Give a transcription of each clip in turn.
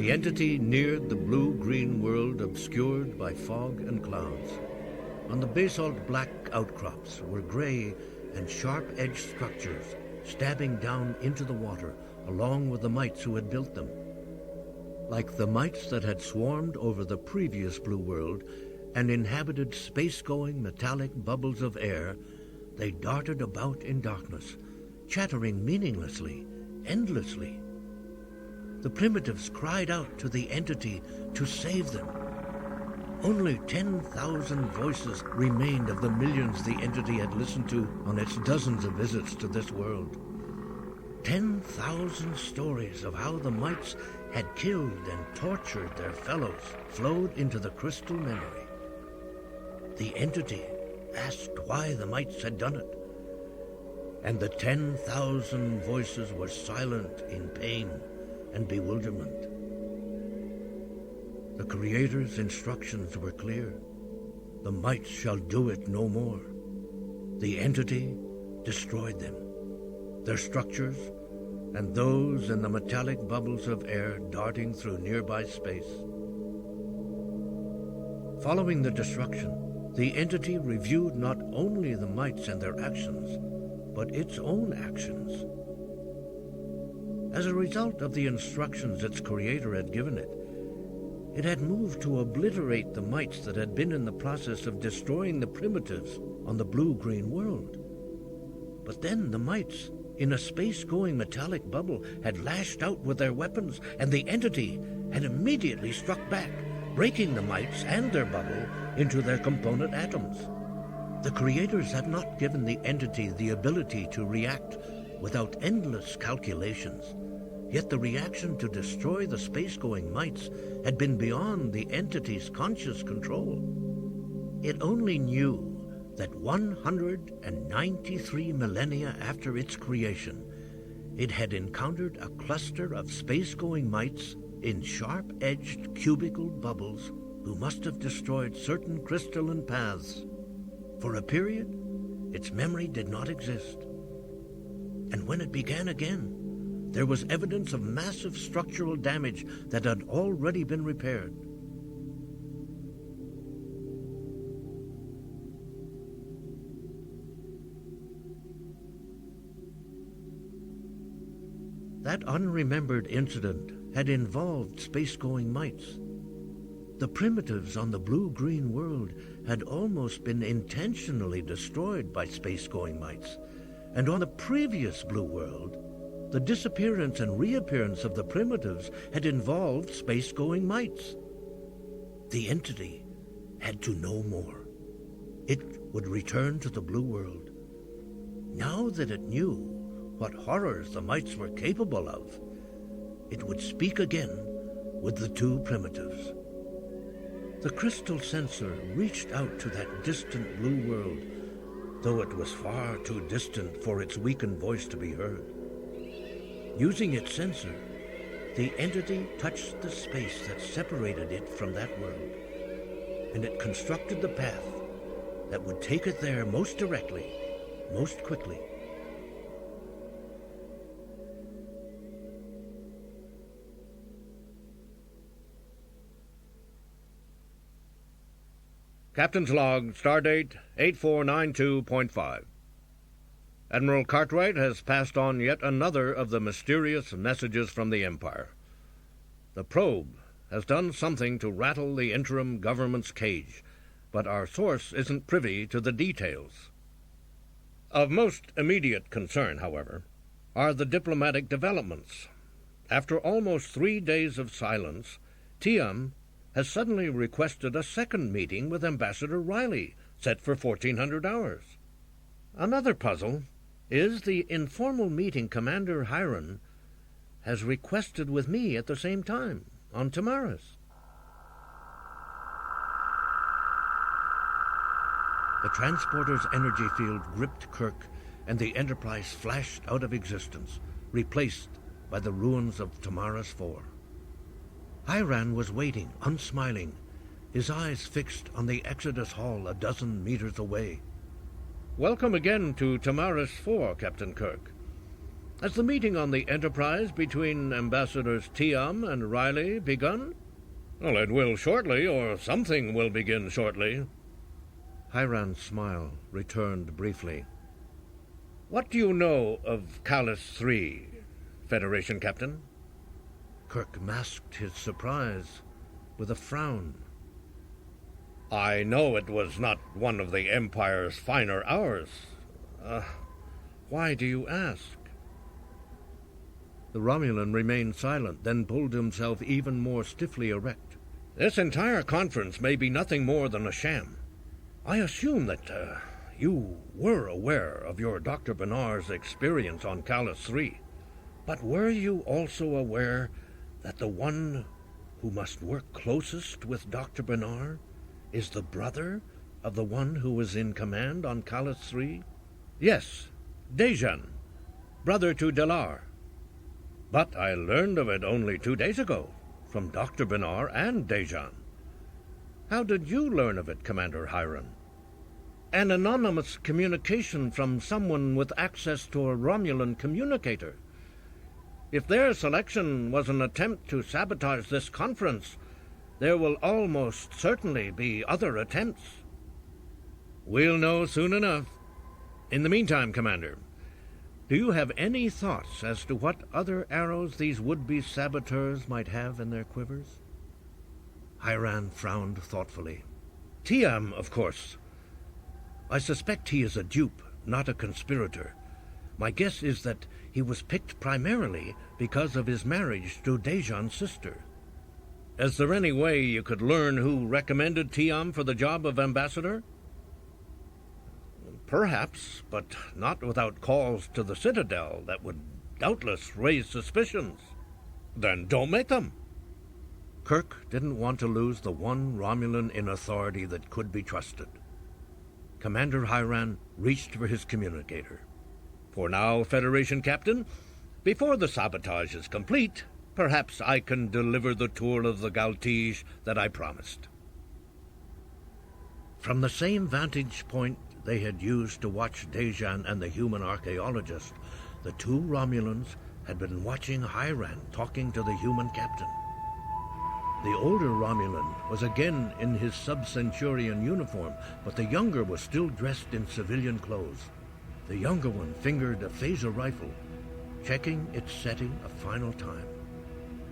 The entity neared the blue-green world obscured by fog and clouds. On the basalt black outcrops were gray and sharp-edged structures stabbing down into the water along with the mites who had built them. Like the mites that had swarmed over the previous blue world and inhabited space-going metallic bubbles of air, they darted about in darkness, chattering meaninglessly, endlessly. The primitives cried out to the entity to save them. Only 10,000 voices remained of the millions the entity had listened to on its dozens of visits to this world. 10,000 stories of how the mites had killed and tortured their fellows flowed into the crystal memory. The entity asked why the mites had done it, and the 10,000 voices were silent in pain and bewilderment. The Creator's instructions were clear. The mites shall do it no more. The entity destroyed them, their structures, and those in the metallic bubbles of air darting through nearby space. Following the destruction, the entity reviewed not only the mites and their actions, but its own actions. As a result of the instructions its creator had given it, it had moved to obliterate the mites that had been in the process of destroying the primitives on the blue-green world. But then the mites, in a space-going metallic bubble, had lashed out with their weapons, and the entity had immediately struck back, breaking the mites and their bubble into their component atoms. The creators had not given the entity the ability to react without endless calculations, yet the reaction to destroy the space-going mites had been beyond the entity's conscious control. It only knew that 193 millennia after its creation, it had encountered a cluster of space-going mites in sharp-edged cubical bubbles who must have destroyed certain crystalline paths. For a period, its memory did not exist. And when it began again, there was evidence of massive structural damage that had already been repaired. That unremembered incident had involved space-going mites. The primitives on the blue-green world had almost been intentionally destroyed by space-going mites, and on the previous blue world, the disappearance and reappearance of the primitives had involved space-going mites. The entity had to know more. It would return to the blue world. Now that it knew what horrors the mites were capable of, it would speak again with the two primitives. The crystal sensor reached out to that distant blue world, though it was far too distant for its weakened voice to be heard. Using its sensor, the entity touched the space that separated it from that world, and it constructed the path that would take it there most directly, most quickly. Captain's Log, Stardate 8492.5. Admiral Cartwright has passed on yet another of the mysterious messages from the Empire. The probe has done something to rattle the interim government's cage, but our source isn't privy to the details. Of most immediate concern, however, are the diplomatic developments. After almost 3 days of silence, Tiam has suddenly requested a second meeting with Ambassador Riley, set for 1400 hours. Another puzzle is the informal meeting Commander Hiron has requested with me at the same time, on Tamaris. The transporter's energy field gripped Kirk, and the Enterprise flashed out of existence, replaced by the ruins of Tamaris 4. Hiran was waiting, unsmiling, his eyes fixed on the Exodus Hall a dozen meters away. Welcome again to Tamaris 4, Captain Kirk. Has the meeting on the Enterprise between Ambassadors Tiam and Riley begun? Well, it will shortly, or something will begin shortly. Hiran's smile returned briefly. What do you know of Callus 3, Federation Captain? Kirk masked his surprise with a frown. I know it was not one of the Empire's finer hours. Why do you ask? The Romulan remained silent, then pulled himself even more stiffly erect. This entire conference may be nothing more than a sham. I assume that you were aware of your Dr. Benar's experience on Callus 3. But were you also aware that the one who must work closest with Dr. Benar is the brother of the one who was in command on Callus 3? Yes, Dejan, brother to Delar. But I learned of it only 2 days ago, from Dr. Benar and Dejan. How did you learn of it, Commander Hiran? An anonymous communication from someone with access to a Romulan communicator. If their selection was an attempt to sabotage this conference, there will almost certainly be other attempts. We'll know soon enough. In the meantime, Commander, do you have any thoughts as to what other arrows these would-be saboteurs might have in their quivers? Hiran frowned thoughtfully. Tiam, of course. I suspect he is a dupe, not a conspirator. My guess is that he was picked primarily because of his marriage to Dejan's sister. Is there any way you could learn who recommended Tiam for the job of ambassador? Perhaps, but not without calls to the Citadel that would doubtless raise suspicions. Then don't make them. Kirk didn't want to lose the one Romulan in authority that could be trusted. Commander Hiran reached for his communicator. For now, Federation Captain, before the sabotage is complete, perhaps I can deliver the tour of the Galtige that I promised. From the same vantage point they had used to watch Dejan and the human archaeologist, the two Romulans had been watching Hiran talking to the human captain. The older Romulan was again in his sub-centurion uniform, but the younger was still dressed in civilian clothes. The younger one fingered a phaser rifle, checking its setting a final time.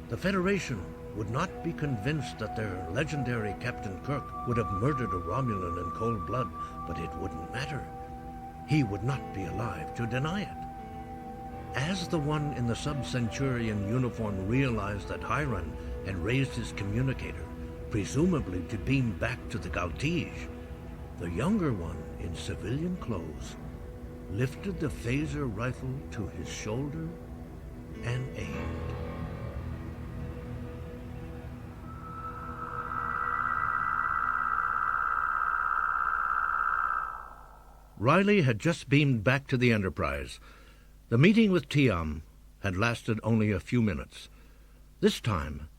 The Federation would not be convinced that their legendary Captain Kirk would have murdered a Romulan in cold blood, but it wouldn't matter. He would not be alive to deny it. As the one in the sub-centurion uniform realized that Hiran had raised his communicator, presumably to beam back to the Galtige, the younger one in civilian clothes lifted the phaser rifle to his shoulder and aimed. Riley had just beamed back to the Enterprise. The meeting with Tiam had lasted only a few minutes. This time,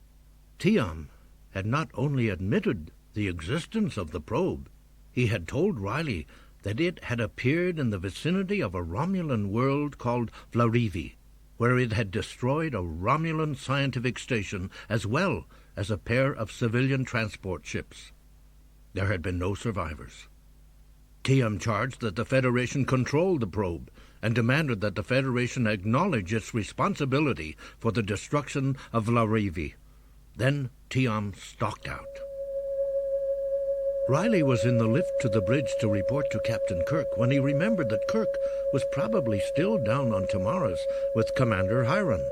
Tiam had not only admitted the existence of the probe, he had told Riley that it had appeared in the vicinity of a Romulan world called Vlarivi, where it had destroyed a Romulan scientific station as well as a pair of civilian transport ships. There had been no survivors. Tiam charged that the Federation controlled the probe and demanded that the Federation acknowledge its responsibility for the destruction of Vlarivi. Then Tiam stalked out. Riley was in the lift to the bridge to report to Captain Kirk when he remembered that Kirk was probably still down on Tamaris with Commander Hiran.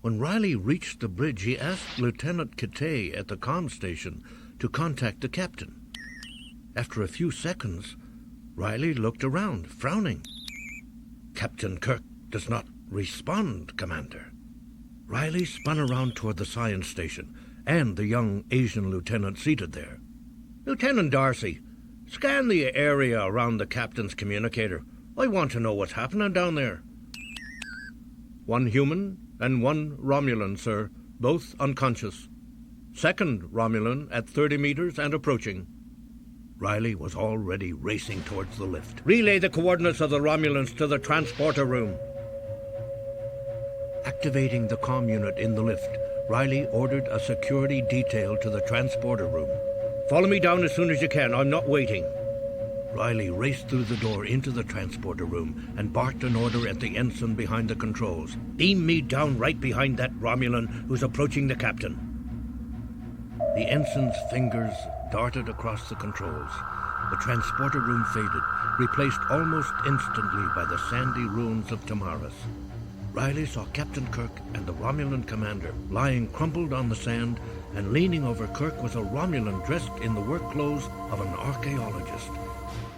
When Riley reached the bridge, he asked Lieutenant Kitay at the comm station to contact the captain. After a few seconds, Riley looked around, frowning. "Captain Kirk does not respond, Commander." Riley spun around toward the science station and the young Asian lieutenant seated there. "Lieutenant Darcy, scan the area around the captain's communicator. I want to know what's happening down there." "One human and one Romulan, sir, both unconscious. Second Romulan at 30 meters and approaching." Riley was already racing towards the lift. Relay the coordinates of the Romulans to the transporter room. Activating the comm unit in the lift, Riley ordered a security detail to the transporter room. Follow me down as soon as you can. I'm not waiting. Riley raced through the door into the transporter room and barked an order at the ensign behind the controls. Beam me down right behind that Romulan who's approaching the captain. The ensign's fingers darted across the controls. The transporter room faded, replaced almost instantly by the sandy ruins of Tamaris. Riley saw Captain Kirk and the Romulan commander lying crumpled on the sand, and leaning over Kirk was a Romulan dressed in the work clothes of an archaeologist.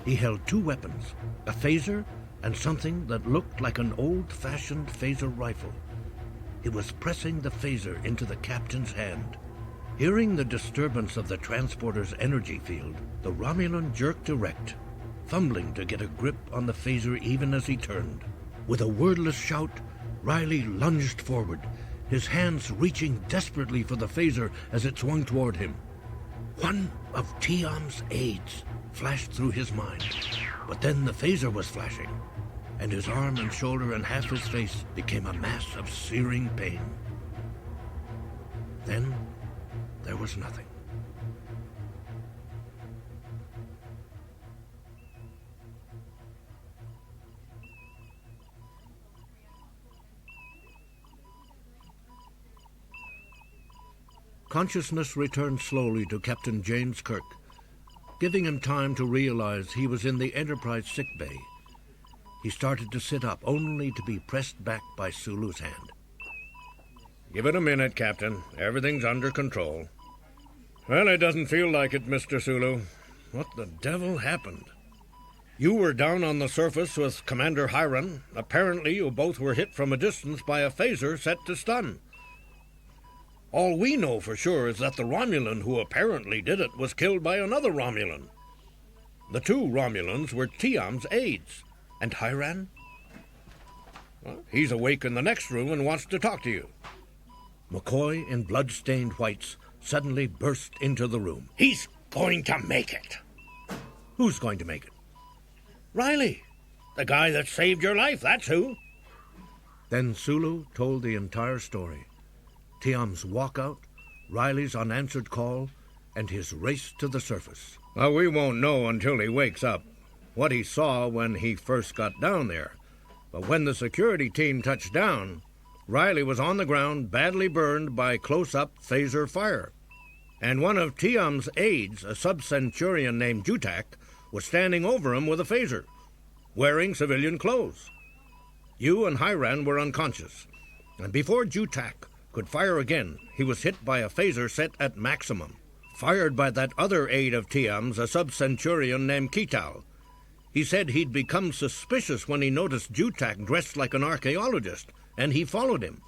He held two weapons, a phaser and something that looked like an old-fashioned phaser rifle. He was pressing the phaser into the captain's hand. Hearing the disturbance of the transporter's energy field, the Romulan jerked erect, fumbling to get a grip on the phaser even as he turned. With a wordless shout, Riley lunged forward, his hands reaching desperately for the phaser as it swung toward him. One of Tiam's aides flashed through his mind, but then the phaser was flashing, and his arm and shoulder and half his face became a mass of searing pain. Then there was nothing. Consciousness returned slowly to Captain James Kirk, giving him time to realize he was in the Enterprise sickbay. He started to sit up, only to be pressed back by Sulu's hand. Give it a minute, Captain. Everything's under control. Well, it doesn't feel like it, Mr. Sulu. What the devil happened? You were down on the surface with Commander Hiran. Apparently, you both were hit from a distance by a phaser set to stun. All we know for sure is that the Romulan who apparently did it was killed by another Romulan. The two Romulans were Tiam's aides. And Hiran? Well, he's awake in the next room and wants to talk to you. McCoy, in blood-stained whites, suddenly burst into the room. He's going to make it. Who's going to make it? Riley, the guy that saved your life, that's who. Then Sulu told the entire story. Tiam's walkout, Riley's unanswered call, and his race to the surface. Well, we won't know until he wakes up what he saw when he first got down there. But when the security team touched down, Riley was on the ground, badly burned by close-up phaser fire. And one of Tiam's aides, a sub-centurion named Jutak, was standing over him with a phaser, wearing civilian clothes. You and Hiran were unconscious, and before Jutak could fire again, he was hit by a phaser set at maximum, fired by that other aide of Tiam's, a sub-centurion named Kital. He said he'd become suspicious when he noticed Jutak dressed like an archaeologist, and he followed him.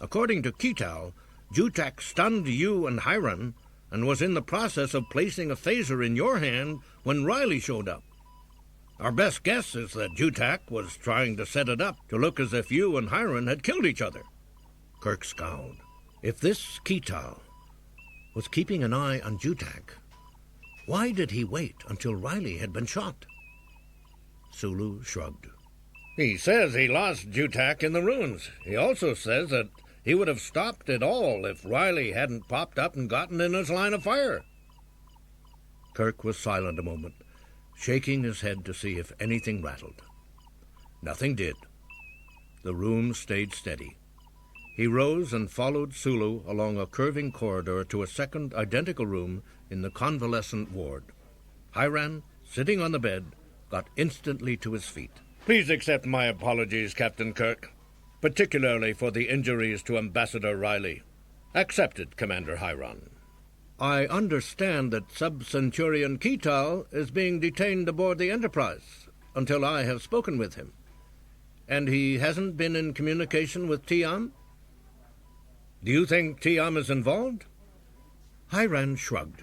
According to Kital, Jutak stunned you and Hiran and was in the process of placing a phaser in your hand when Riley showed up. Our best guess is that Jutak was trying to set it up to look as if you and Hiran had killed each other. Kirk scowled. If this Kital was keeping an eye on Jutak, why did he wait until Riley had been shot? Sulu shrugged. He says he lost Jutak in the ruins. He also says that he would have stopped it all if Riley hadn't popped up and gotten in his line of fire. Kirk was silent a moment, shaking his head to see if anything rattled. Nothing did. The room stayed steady. He rose and followed Sulu along a curving corridor to a second identical room in the convalescent ward. Hiran, sitting on the bed, got instantly to his feet. Please accept my apologies, Captain Kirk, particularly for the injuries to Ambassador Riley. Accepted, Commander Hiran. I understand that Sub-Centurion Kital is being detained aboard the Enterprise until I have spoken with him. And he hasn't been in communication with Tiam? Do you think Tiam is involved? Hiran shrugged.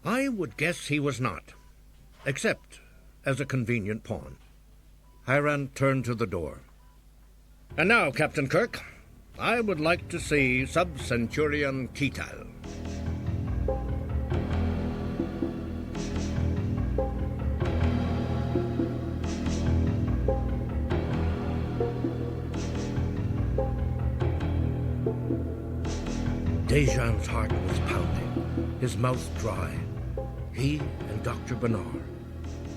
I would guess he was not, except as a convenient pawn. Hiran turned to the door. And now, Captain Kirk, I would like to see Sub-Centurion Kital. Dejan's heart was pounding, his mouth dry. He and Dr. Bernard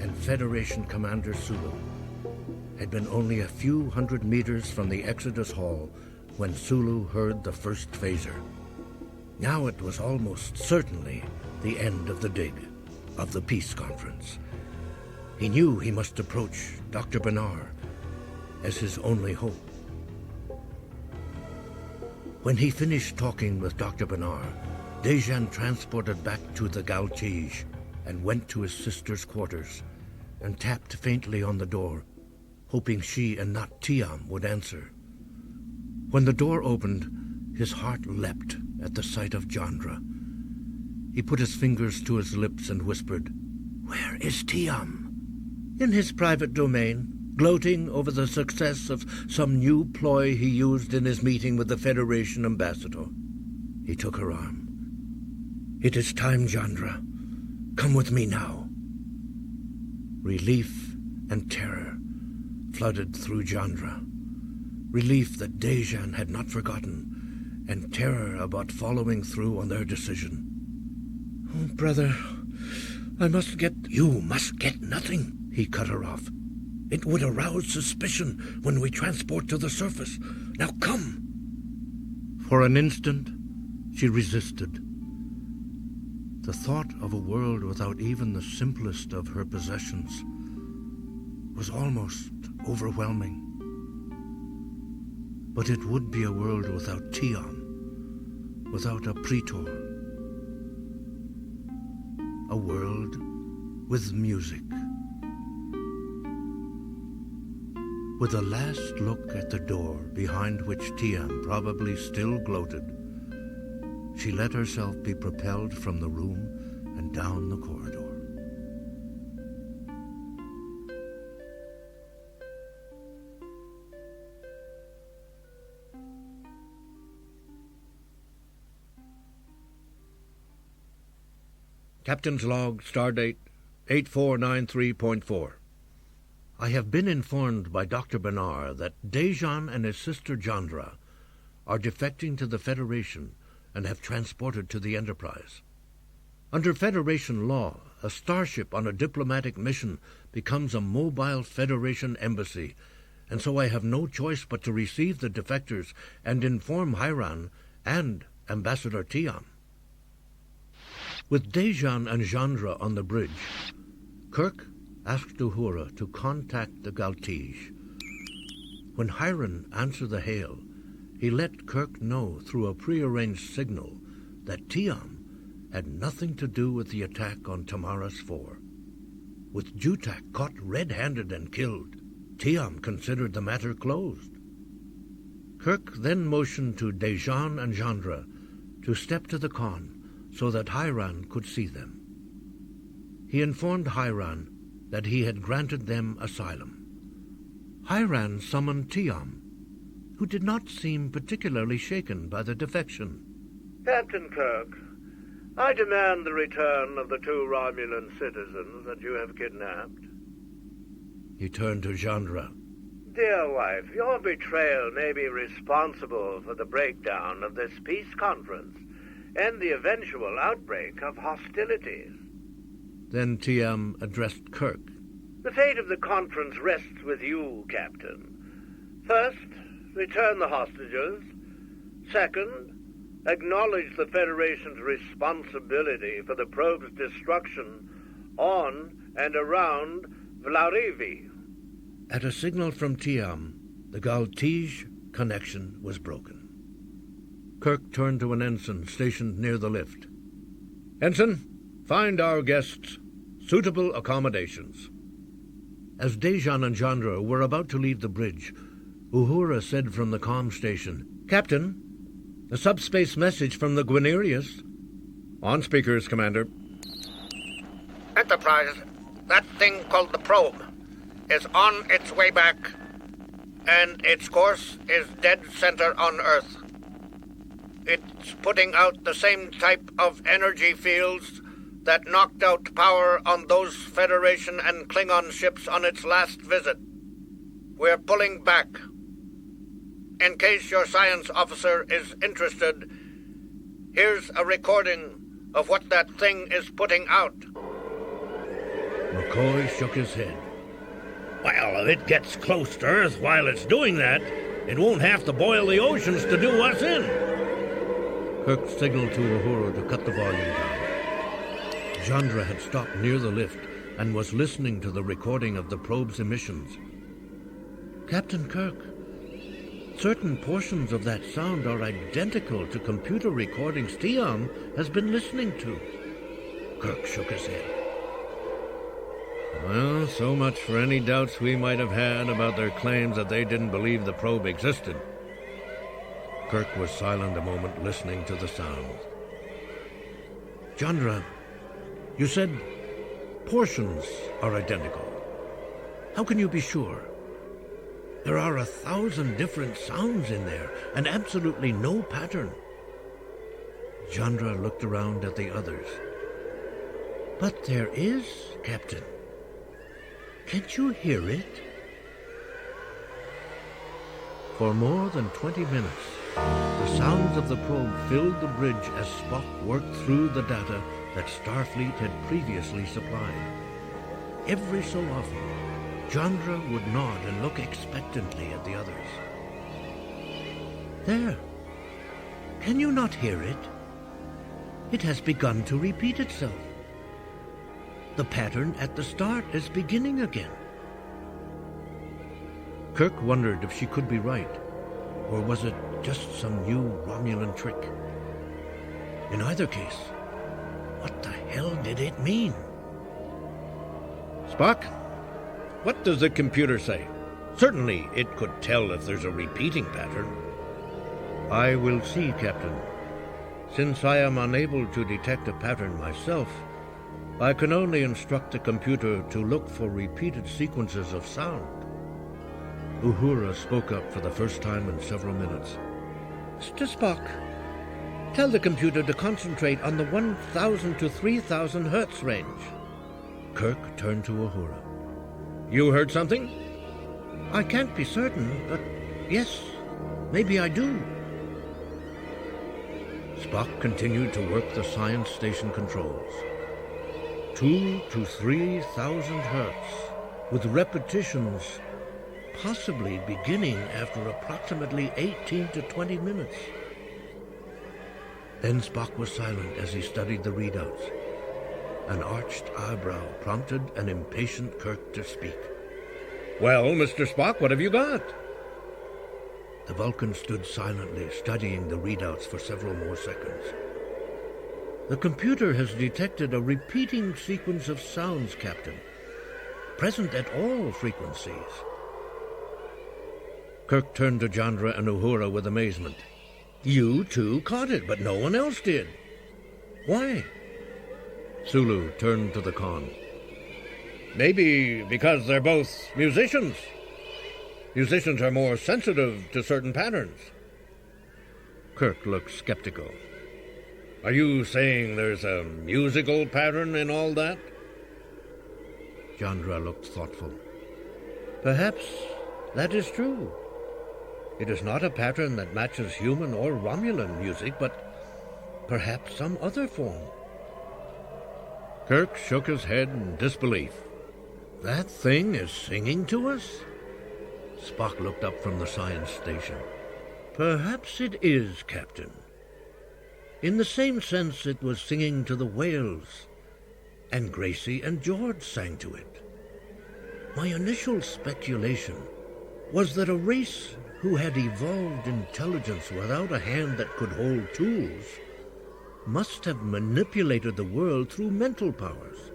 and Federation Commander Sulu had been only a few hundred meters from the Exodus Hall when Sulu heard the first phaser. Now it was almost certainly the end of the dig, of the peace conference. He knew he must approach Dr. Bernard as his only hope. When he finished talking with Dr. Bernard, Dejan transported back to the Galtige and went to his sister's quarters and tapped faintly on the door, hoping she and not Tiam would answer. When the door opened, his heart leapt at the sight of Jandra. He put his fingers to his lips and whispered, "Where is Tiam?" "In his private domain, gloating over the success of some new ploy he used in his meeting with the Federation ambassador." He took her arm. "It is time, Jandra. Come with me now." Relief and terror flooded through Jandra. Relief that Dejan had not forgotten, and terror about following through on their decision. "Oh, brother, I must get—" "You must get nothing," he cut her off. "It would arouse suspicion when we transport to the surface. Now come." For an instant, she resisted. The thought of a world without even the simplest of her possessions was almost overwhelming. But it would be a world without Tiam, without a praetor. A world with music. With a last look at the door behind which Tiam probably still gloated, she let herself be propelled from the room and down the corridor. Captain's Log, Stardate 8493.4. I have been informed by Dr. Bernard that Dejan and his sister Jandra are defecting to the Federation and have transported to the Enterprise. Under Federation law, a starship on a diplomatic mission becomes a mobile Federation embassy, and so I have no choice but to receive the defectors and inform Hiran and Ambassador Tiam. With Dejan and Jandra on the bridge, Kirk asked Uhura to contact the Galtige. When Hiran answered the hail, he let Kirk know through a prearranged signal that Tiam had nothing to do with the attack on Tamaras 4. With Jutak caught red-handed and killed, Tiam considered the matter closed. Kirk then motioned to Dejan and Jandra to step to the con so that Hiran could see them. He informed Hiran that he had granted them asylum. Hiran summoned Tiam, who did not seem particularly shaken by the defection. "Captain Kirk, I demand the return of the 2 Romulan citizens that you have kidnapped." He turned to Jandra. "Dear wife, your betrayal may be responsible for the breakdown of this peace conference and the eventual outbreak of hostilities." Then Tiam addressed Kirk. "The fate of the conference rests with you, Captain. First, return the hostages. Second, acknowledge the Federation's responsibility for the probe's destruction on and around Vlarivi." At a signal from Tiam, the Galtige connection was broken. Kirk turned to an ensign stationed near the lift. "Ensign, find our guests suitable accommodations." As Dejan and Jandra were about to leave the bridge, Uhura said from the comm station, "Captain, a subspace message from the Guinerius." On speakers, Commander. "Enterprise, that thing called the probe is on its way back, and its course is dead center on Earth. It's putting out the same type of energy fields that knocked out power on those Federation and Klingon ships on its last visit. We're pulling back. In case your science officer is interested, Here's a recording of what that thing is putting out. McCoy shook his head. Well, if it gets close to Earth while it's doing that, it won't have to boil the oceans to do us in. Kirk signaled to Uhura to cut the volume down. Chandra had stopped near the lift and was listening to the recording of the probe's emissions. Captain Kirk, certain portions of that sound are identical to computer recordings Theon has been listening to. Kirk shook his head. Well, so much for any doubts we might have had about their claims that they didn't believe the probe existed. Kirk was silent a moment, listening to the sound. Chandra, you said portions are identical. How can you be sure? There are 1,000 different sounds in there, and absolutely no pattern. Chandra looked around at the others. But there is, Captain. Can't you hear it? For more than 20 minutes, the sounds of the probe filled the bridge as Spock worked through the data that Starfleet had previously supplied. Every so often, Chandra would nod and look expectantly at the others. There. Can you not hear it? It has begun to repeat itself. The pattern at the start is beginning again. Kirk wondered if she could be right, or was it just some new Romulan trick? In either case, what the hell did it mean? Spock, what does the computer say? Certainly it could tell if there's a repeating pattern. I will see, Captain. Since I am unable to detect a pattern myself, I can only instruct the computer to look for repeated sequences of sound. Uhura spoke up for the first time in several minutes. Mr. Spock, tell the computer to concentrate on the 1,000 to 3,000 hertz range. Kirk turned to Uhura. You heard something? I can't be certain, but yes, maybe I do. Spock continued to work the science station controls. 2,000 to 3,000 hertz, with repetitions possibly beginning after approximately 18 to 20 minutes. Then Spock was silent as he studied the readouts. An arched eyebrow prompted an impatient Kirk to speak. Well, Mr. Spock, what have you got? The Vulcan stood silently, studying the readouts for several more seconds. The computer has detected a repeating sequence of sounds, Captain, present at all frequencies. Kirk turned to Chandra and Uhura with amazement. You too caught it, but no one else did. Why? Sulu turned to the Khan. Maybe because they're both musicians. Musicians are more sensitive to certain patterns. Kirk looked skeptical. Are you saying there's a musical pattern in all that? Chandra looked thoughtful. Perhaps that is true. It is not a pattern that matches human or Romulan music, but perhaps some other form. Kirk shook his head in disbelief. That thing is singing to us? Spock looked up from the science station. Perhaps it is, Captain. In the same sense it was singing to the whales, and Gracie and George sang to it. My initial speculation was that a race who had evolved intelligence without a hand that could hold tools must have manipulated the world through mental powers.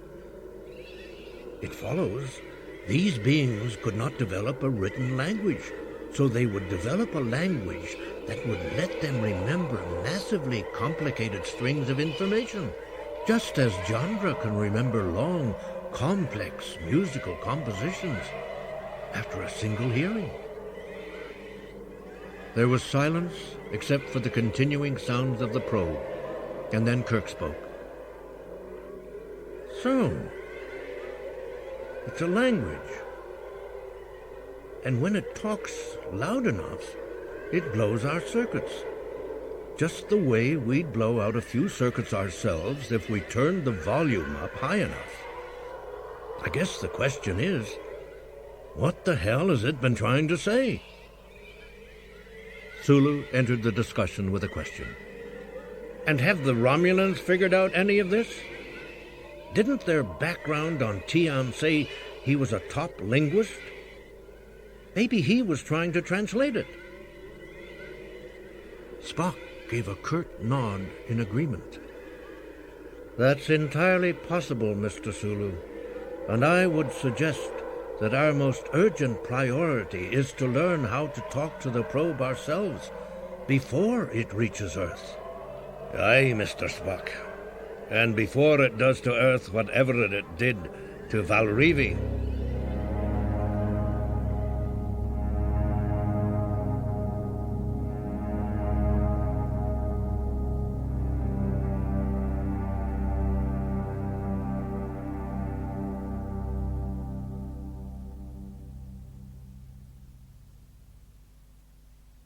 It follows these beings could not develop a written language, so they would develop a language that would let them remember massively complicated strings of information, just as Chandra can remember long, complex musical compositions after a single hearing. There was silence except for the continuing sounds of the probe, and then Kirk spoke. So, it's a language. And when it talks loud enough, it blows our circuits. just the way we'd blow out a few circuits ourselves if we turned the volume up high enough. I guess the question is, what the hell has it been trying to say? Sulu entered the discussion with a question. And have the Romulans figured out any of this? Didn't their background on Tiam say he was a top linguist? Maybe he was trying to translate it. Spock gave a curt nod in agreement. That's entirely possible, Mr. Sulu, and I would suggest that our most urgent priority is to learn how to talk to the probe ourselves before it reaches Earth. Aye, Mr. Spock. And before it does to Earth whatever it did to Valrivi.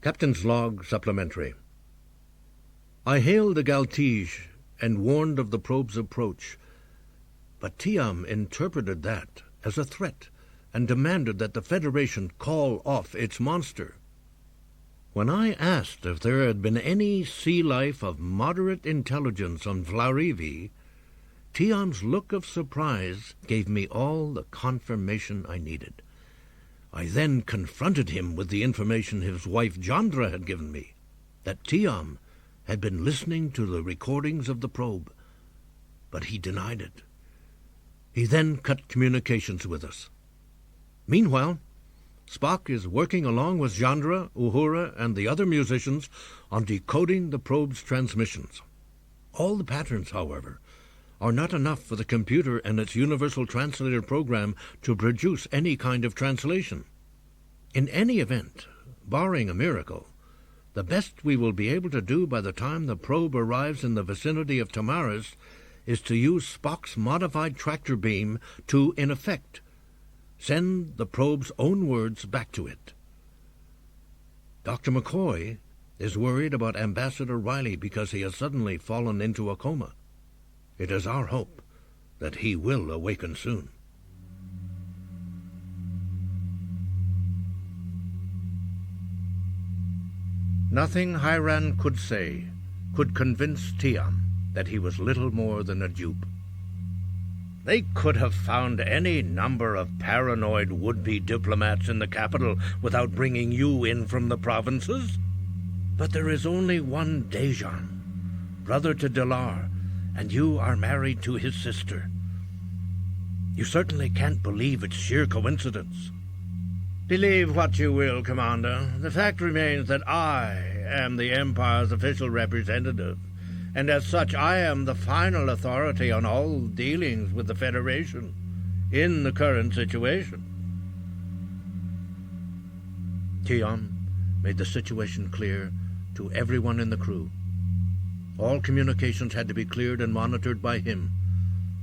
Captain's Log Supplementary. I hailed the Galtige and warned of the probe's approach, but Tiam interpreted that as a threat and demanded that the Federation call off its monster. When I asked if there had been any sea life of moderate intelligence on Valrivi, Tiam's look of surprise gave me all the confirmation I needed. I then confronted him with the information his wife Jandra had given me, that Tiam had been listening to the recordings of the probe, but he denied it. He then cut communications with us. Meanwhile, Spock is working along with Jandra, Uhura, and the other musicians on decoding the probe's transmissions. All the patterns, however, are not enough for the computer and its universal translator program to produce any kind of translation. In any event, barring a miracle, the best we will be able to do by the time the probe arrives in the vicinity of Tamaris is to use Spock's modified tractor beam to, in effect, send the probe's own words back to it. Dr. McCoy is worried about Ambassador Riley because he has suddenly fallen into a coma. It is our hope that he will awaken soon. Nothing Hyran could say could convince Tiam that he was little more than a dupe. They could have found any number of paranoid would-be diplomats in the capital without bringing you in from the provinces. But there is only one Dejan, brother to Delar, and you are married to his sister. You certainly can't believe it's sheer coincidence. Believe what you will, Commander. The fact remains that I am the Empire's official representative, and as such I am the final authority on all dealings with the Federation in the current situation. Tiam made the situation clear to everyone in the crew. All communications had to be cleared and monitored by him.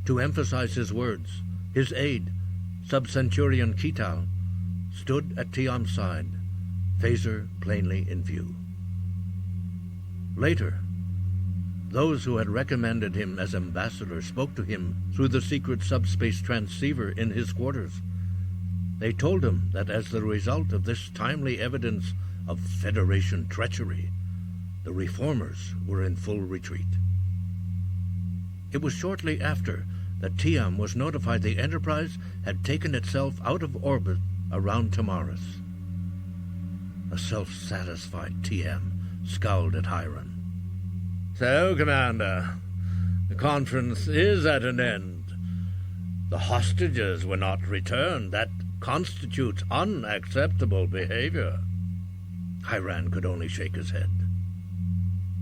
To emphasize his words, his aide, Sub-Centurion Kital, stood at Tiam's side, phaser plainly in view. Later, those who had recommended him as ambassador spoke to him through the secret subspace transceiver in his quarters. They told him that as the result of this timely evidence of Federation treachery, the reformers were in full retreat. It was shortly after that Tiam was notified the Enterprise had taken itself out of orbit around Tamaris. A self-satisfied Tiam scowled at Hyran. So, Commander, the conference is at an end. The hostages were not returned. That constitutes unacceptable behavior. Hyran could only shake his head.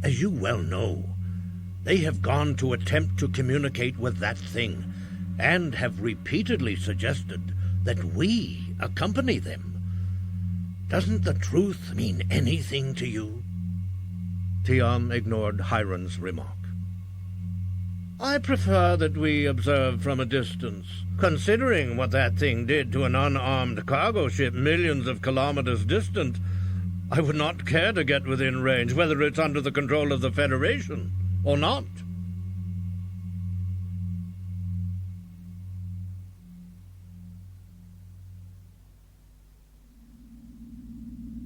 As you well know, they have gone to attempt to communicate with that thing, and have repeatedly suggested that we accompany them. Doesn't the truth mean anything to you? Tiam ignored Hyran's remark. I prefer that we observe from a distance, considering what that thing did to an unarmed cargo ship millions of kilometers distant. I would not care to get within range, whether it's under the control of the Federation or not.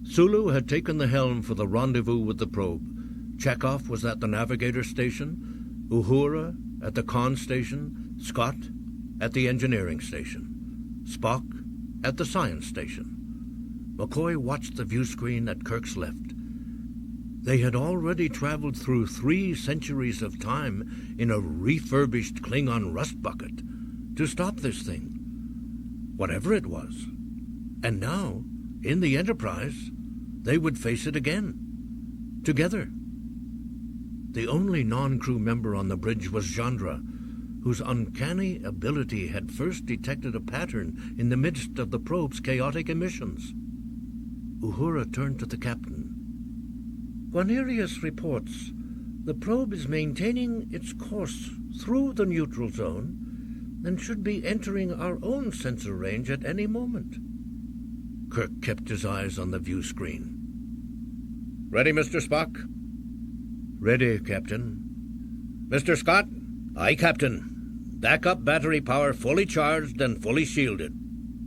Sulu had taken the helm for the rendezvous with the probe. Chekhov was at the navigator station, Uhura at the con station, Scott at the engineering station, Spock at the science station. McCoy watched the view screen at Kirk's left. They had already traveled through 3 centuries of time in a refurbished Klingon rust bucket to stop this thing, whatever it was. And now, in the Enterprise, they would face it again, together. The only non-crew member on the bridge was Chandra, whose uncanny ability had first detected a pattern in the midst of the probe's chaotic emissions. Uhura turned to the captain. Guarnerius reports the probe is maintaining its course through the neutral zone and should be entering our own sensor range at any moment. Kirk kept his eyes on the view screen. Ready, Mr. Spock? Ready, Captain. Mr. Scott? Aye, Captain. Backup battery power fully charged and fully shielded.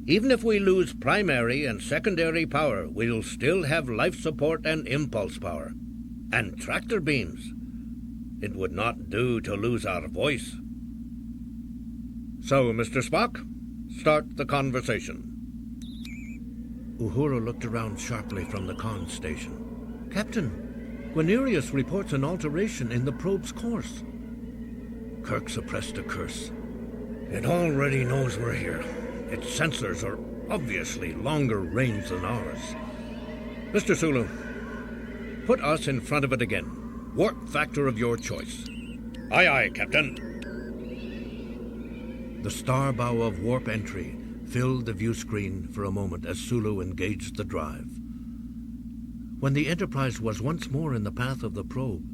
Even if we lose primary and secondary power, we'll still have life support and impulse power. And tractor beams. It would not do to lose our voice. So, Mr. Spock, start the conversation. Uhura looked around sharply from the con station. Captain, Guarnerius reports an alteration in the probe's course. Kirk suppressed a curse. It already knows we're here. Its sensors are obviously longer range than ours. Mr. Sulu, put us in front of it again. Warp factor of your choice. Aye, aye, Captain. The star bow of warp entry filled the view screen for a moment as Sulu engaged the drive. When the Enterprise was once more in the path of the probe,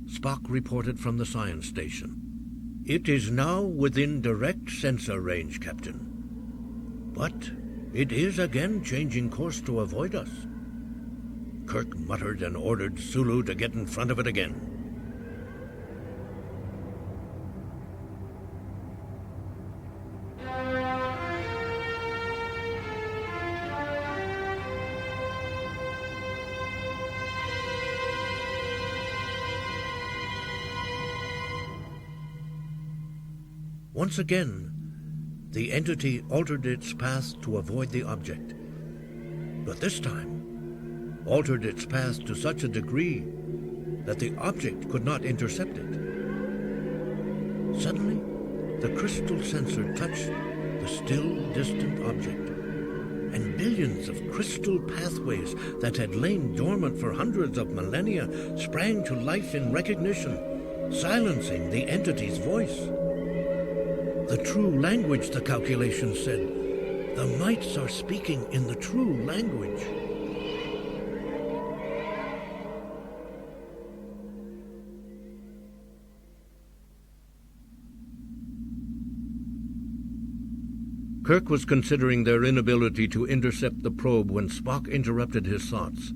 Spock reported from the science station. It is now within direct sensor range, Captain. But it is again changing course to avoid us. Kirk muttered and ordered Sulu to get in front of it again. Once again, the entity altered its path to avoid the object, but this time altered its path to such a degree that the object could not intercept it. Suddenly, the crystal sensor touched the still distant object, and billions of crystal pathways that had lain dormant for hundreds of millennia sprang to life in recognition, silencing the entity's voice. The true language, the calculation said. The mites are speaking in the true language. Kirk was considering their inability to intercept the probe when Spock interrupted his thoughts.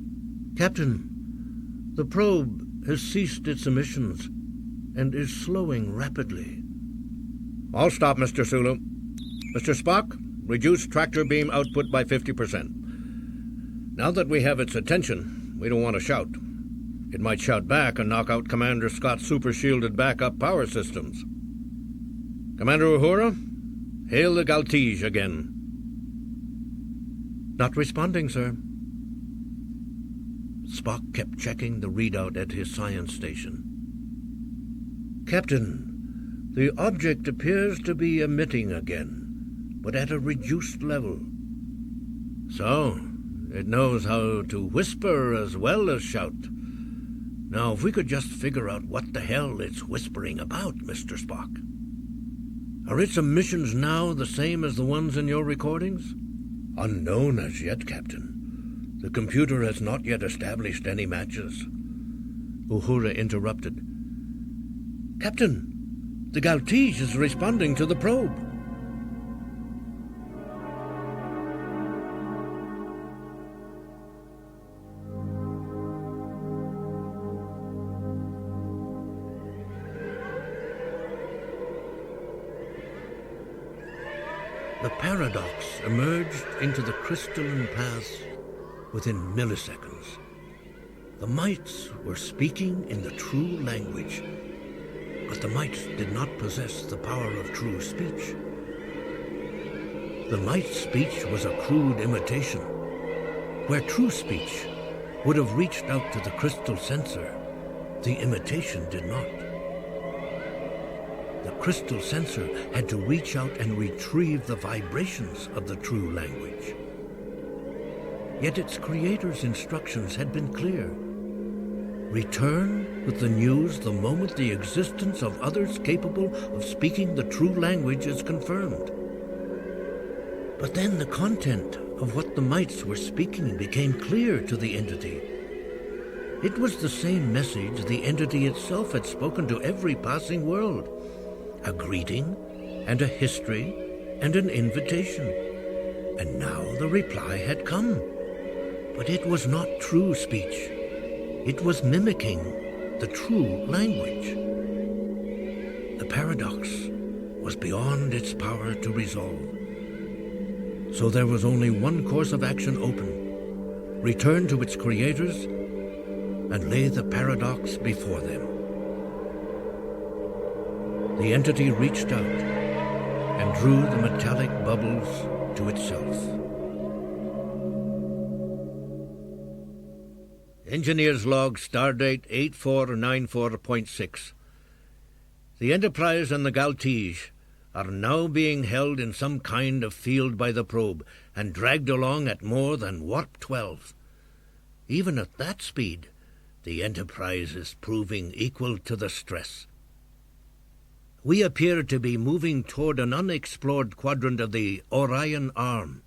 Captain, the probe has ceased its emissions and is slowing rapidly. I'll stop, Mr. Sulu. Mr. Spock, reduce tractor beam output by 50%. Now that we have its attention, we don't want to shout. It might shout back and knock out Commander Scott's super-shielded backup power systems. Commander Uhura, hail the Galtige again. Not responding, sir. Spock kept checking the readout at his science station. Captain, the object appears to be emitting again, but at a reduced level. So, it knows how to whisper as well as shout. Now, if we could just figure out what the hell it's whispering about, Mr. Spock. Are its emissions now the same as the ones in your recordings? Unknown as yet, Captain. The computer has not yet established any matches. Uhura interrupted. Captain, the Galtige is responding to the probe. The paradox emerged into the crystalline paths within milliseconds. The mites were speaking in the true language, but the mites did not possess the power of true speech. The mite's speech was a crude imitation, where true speech would have reached out to the crystal sensor. The imitation did not. The crystal sensor had to reach out and retrieve the vibrations of the true language. Yet its creator's instructions had been clear. Return with the news the moment the existence of others capable of speaking the true language is confirmed. But then the content of what the mites were speaking became clear to the entity. It was the same message the entity itself had spoken to every passing world. A greeting and a history and an invitation. And now the reply had come. But it was not true speech. It was mimicking the true language. The paradox was beyond its power to resolve. So there was only one course of action open: return to its creators and lay the paradox before them. The entity reached out and drew the metallic bubbles to itself. Engineer's log, stardate 8494.6. The Enterprise and the Galtige are now being held in some kind of field by the probe and dragged along at more than warp 12. Even at that speed, the Enterprise is proving equal to the stress. We appear to be moving toward an unexplored quadrant of the Orion Arm.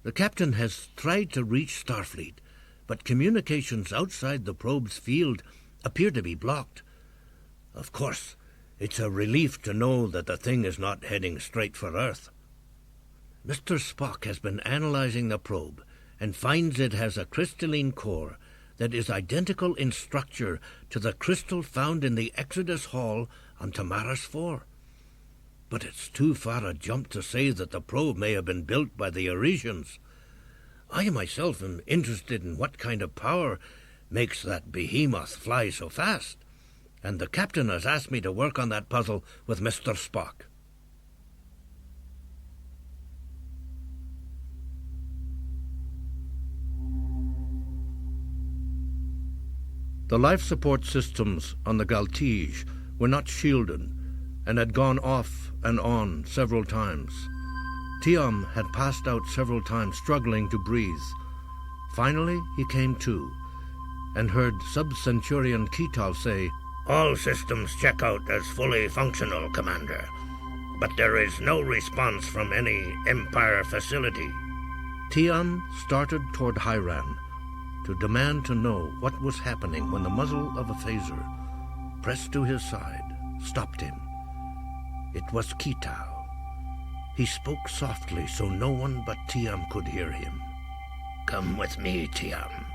The captain has tried to reach Starfleet, but communications outside the probe's field appear to be blocked. Of course, it's a relief to know that the thing is not heading straight for Earth. Mr. Spock has been analyzing the probe and finds it has a crystalline core that is identical in structure to the crystal found in the Exodus Hall on Tamaris 4. But it's too far a jump to say that the probe may have been built by the Eurasians. I myself am interested in what kind of power makes that behemoth fly so fast, and the captain has asked me to work on that puzzle with Mr. Spock. The life support systems on the Galtige were not shielded and had gone off and on several times. Tiam had passed out several times, struggling to breathe. Finally, he came to and heard Sub-Centurion Ketal say, "All systems check out as fully functional, Commander, but there is no response from any Empire facility." Tiam started toward Hyran to demand to know what was happening when the muzzle of a phaser, pressed to his side, stopped him. It was Ketal. He spoke softly so no one but Tiam could hear him. "Come with me, Tiam.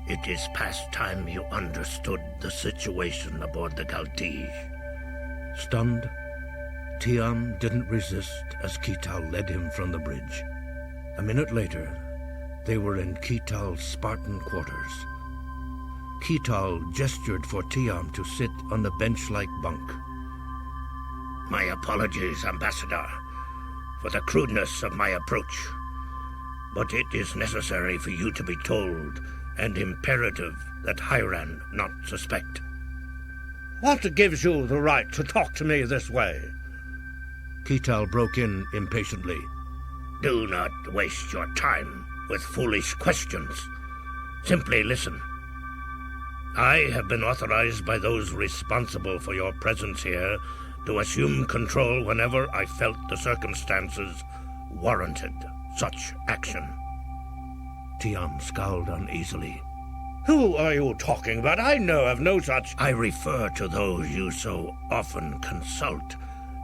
It is past time you understood the situation aboard the Galtige." Stunned, Tiam didn't resist as Ketal led him from the bridge. A minute later, they were in Ketal's Spartan quarters. Ketal gestured for Tiam to sit on the bench-like bunk. "My apologies, Ambassador, for the crudeness of my approach. But it is necessary for you to be told, and imperative that Hyran not suspect." What gives you the right to talk to me this way? Ketal broke in impatiently. "Do not waste your time with foolish questions. Simply listen. I have been authorized by those responsible for your presence here to assume control whenever I felt the circumstances warranted such action." Tiam scowled uneasily. Who are you talking about? I know of no such... "I refer to those you so often consult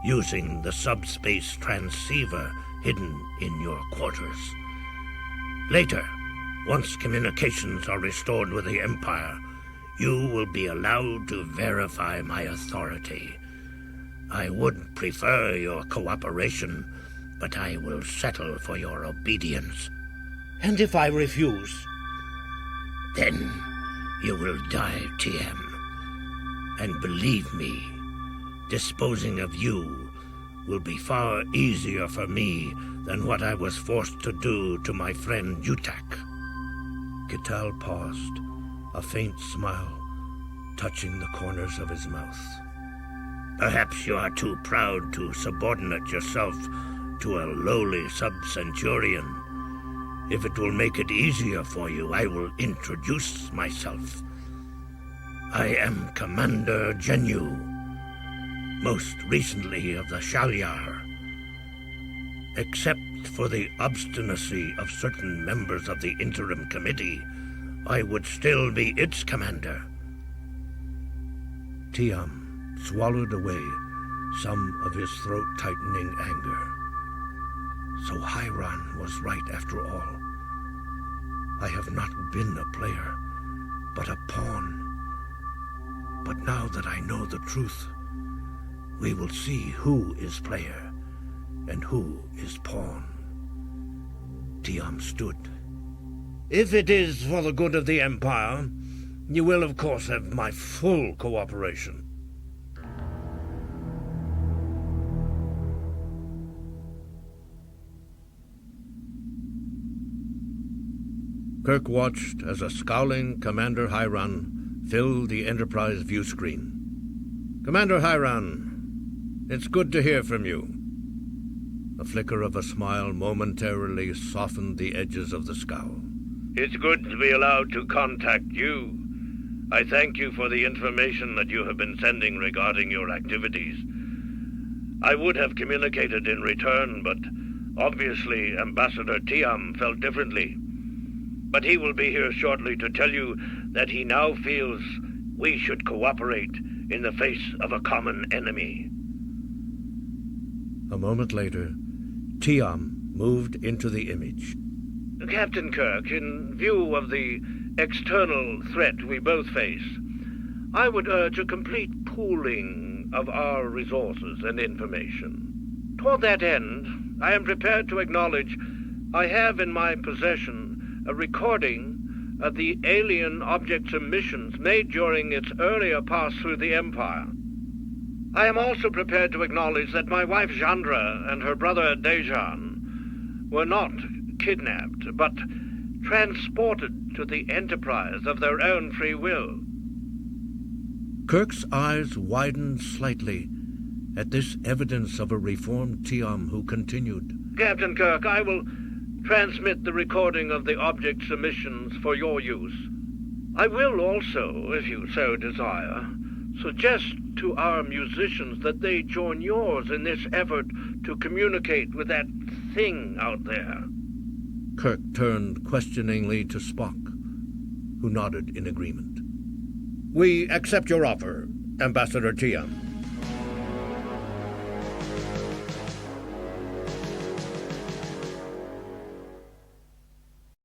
using the subspace transceiver hidden in your quarters. Later, once communications are restored with the Empire, you will be allowed to verify my authority. I would prefer your cooperation, but I will settle for your obedience. And if I refuse? Then you will die, TM. And believe me, disposing of you will be far easier for me than what I was forced to do to my friend Utak. Gital paused, a faint smile touching the corners of his mouth. Perhaps you are too proud to subordinate yourself to a lowly sub-centurion. If it will make it easier for you, I will introduce myself. I am Commander Genu, most recently of the Shalyar. Except for the obstinacy of certain members of the interim committee, I would still be its commander. Tiam swallowed away some of his throat-tightening anger. So Hiron was right after all. I have not been a player, but a pawn. But now that I know the truth, we will see who is player and who is pawn. Tiam stood. If it is for the good of the Empire, you will of course have my full cooperation. Kirk watched as a scowling Commander Hiron filled the Enterprise view screen. Commander Hiron, it's good to hear from you. A flicker of a smile momentarily softened the edges of the scowl. It's good to be allowed to contact you. I thank you for the information that you have been sending regarding your activities. I would have communicated in return, but obviously Ambassador Tiam felt differently. But he will be here shortly to tell you that he now feels we should cooperate in the face of a common enemy. A moment later, Tiam moved into the image. Captain Kirk, in view of the external threat we both face, I would urge a complete pooling of our resources and information. Toward that end, I am prepared to acknowledge I have in my possession a recording of the alien object's emissions made during its earlier pass through the Empire. I am also prepared to acknowledge that my wife Chandra and her brother Dejan were not kidnapped, but transported to the Enterprise of their own free will. Kirk's eyes widened slightly at this evidence of a reformed Tiam, who continued. Captain Kirk, I will transmit the recording of the object's emissions for your use. I will also, if you so desire, suggest to our musicians that they join yours in this effort to communicate with that thing out there. Kirk turned questioningly to Spock, who nodded in agreement. We accept your offer, Ambassador Tiam.